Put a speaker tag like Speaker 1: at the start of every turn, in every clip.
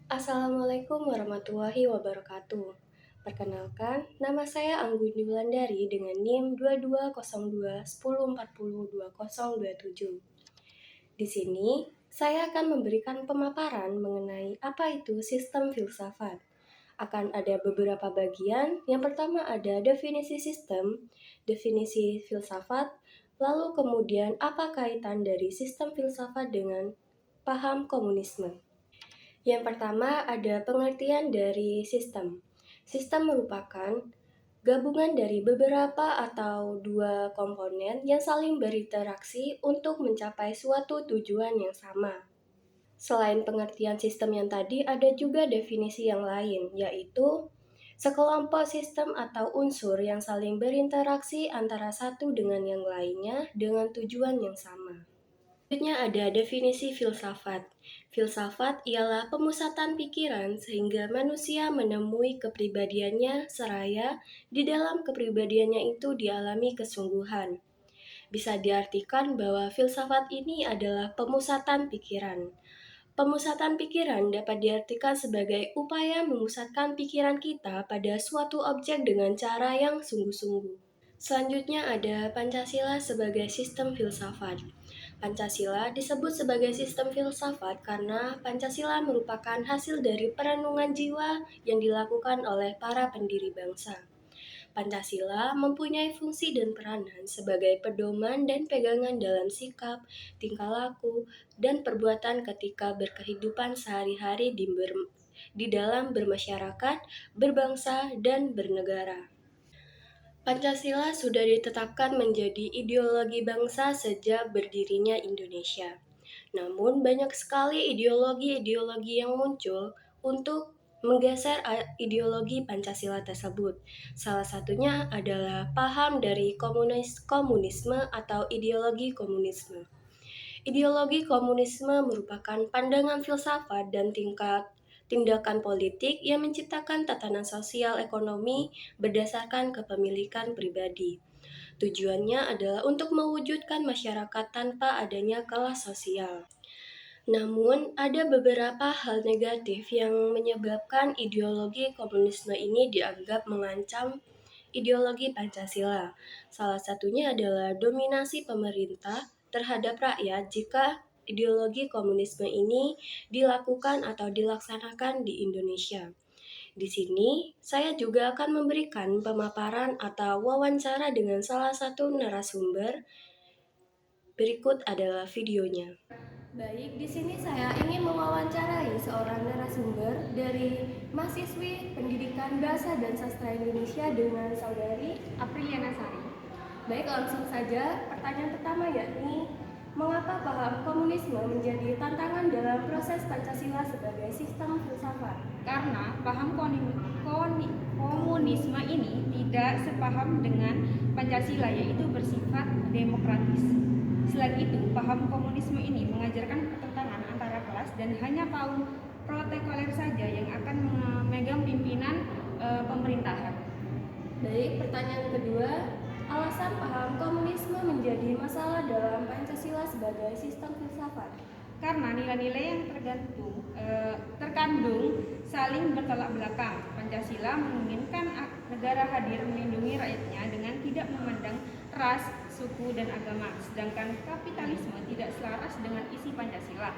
Speaker 1: Assalamualaikum warahmatullahi wabarakatuh. Perkenalkan, nama saya Angguni Wulandari dengan NIM 220210402027. Di sini, saya akan memberikan pemaparan mengenai apa itu sistem filsafat. Akan ada beberapa bagian. Yang pertama ada definisi sistem, definisi filsafat, lalu kemudian apa kaitan dari sistem filsafat dengan paham komunisme. Yang pertama ada pengertian dari sistem. Sistem merupakan gabungan dari beberapa atau dua komponen yang saling berinteraksi untuk mencapai suatu tujuan yang sama. Selain pengertian sistem yang tadi, ada juga definisi yang lain, yaitu sekelompok sistem atau unsur yang saling berinteraksi antara satu dengan yang lainnya dengan tujuan yang sama. Selanjutnya ada definisi filsafat. Filsafat ialah pemusatan pikiran sehingga manusia menemui kepribadiannya seraya di dalam kepribadiannya itu dialami kesungguhan. Bisa diartikan bahwa filsafat ini adalah pemusatan pikiran. Pemusatan pikiran dapat diartikan sebagai upaya memusatkan pikiran kita pada suatu objek dengan cara yang sungguh-sungguh. Selanjutnya ada Pancasila sebagai sistem filsafat. Pancasila disebut sebagai sistem filsafat karena Pancasila merupakan hasil dari perenungan jiwa yang dilakukan oleh para pendiri bangsa. Pancasila mempunyai fungsi dan peranan sebagai pedoman dan pegangan dalam sikap, tingkah laku, dan perbuatan ketika berkehidupan sehari-hari di dalam bermasyarakat, berbangsa, dan bernegara. Pancasila sudah ditetapkan menjadi ideologi bangsa sejak berdirinya Indonesia. Namun banyak sekali ideologi-ideologi yang muncul untuk menggeser ideologi Pancasila tersebut. Salah satunya adalah paham dari komunisme atau ideologi komunisme. Ideologi komunisme merupakan pandangan filsafat dan tindakan politik yang menciptakan tatanan sosial ekonomi berdasarkan kepemilikan pribadi. Tujuannya adalah untuk mewujudkan masyarakat tanpa adanya kelas sosial. Namun, ada beberapa hal negatif yang menyebabkan ideologi komunisme ini dianggap mengancam ideologi Pancasila. Salah satunya adalah dominasi pemerintah terhadap rakyat jika ideologi komunisme ini dilakukan atau dilaksanakan di Indonesia. Di sini, saya juga akan memberikan pemaparan atau wawancara dengan salah satu narasumber. Berikut adalah videonya. Baik, di sini saya ingin mewawancarai seorang narasumber dari mahasiswi Pendidikan Bahasa dan Sastra Indonesia dengan saudari Apriliana Sari. Baik, langsung saja pertanyaan pertama yakni mengapa paham komunisme menjadi tantangan dalam proses Pancasila sebagai sistem filsafat?
Speaker 2: Karena paham komunisme ini tidak sepaham dengan Pancasila, yaitu bersifat demokratis. Selain itu, paham komunisme ini mengajarkan pertentangan antara kelas dan hanya kaum protokoler saja yang akan memegang pimpinan pemerintahan.
Speaker 1: Baik, pertanyaan kedua, alasan paham komunisme menjadi masalah dalam Pancasila sebagai sistem filsafat?
Speaker 2: Karena nilai-nilai yang terkandung saling bertolak belakang. Pancasila menginginkan negara hadir melindungi rakyatnya dengan tidak memandang ras, suku, dan agama, sedangkan kapitalisme tidak selaras dengan isi Pancasila.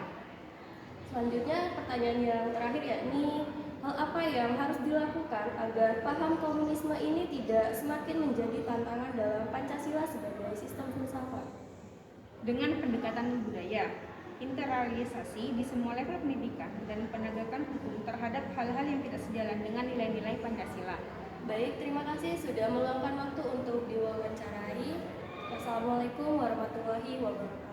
Speaker 1: Selanjutnya pertanyaan yang terakhir yakni hal apa yang harus dilakukan agar paham komunisme ini tidak semakin menjadi tantangan dalam Pancasila sebagai sistem filsafat?
Speaker 2: Dengan pendekatan budaya, internalisasi di semua level pendidikan, dan penegakan hukum terhadap hal-hal yang tidak sejalan dengan nilai-nilai Pancasila.
Speaker 1: Baik, terima kasih sudah meluangkan waktu untuk diwawancarai. Wassalamualaikum warahmatullahi wabarakatuh.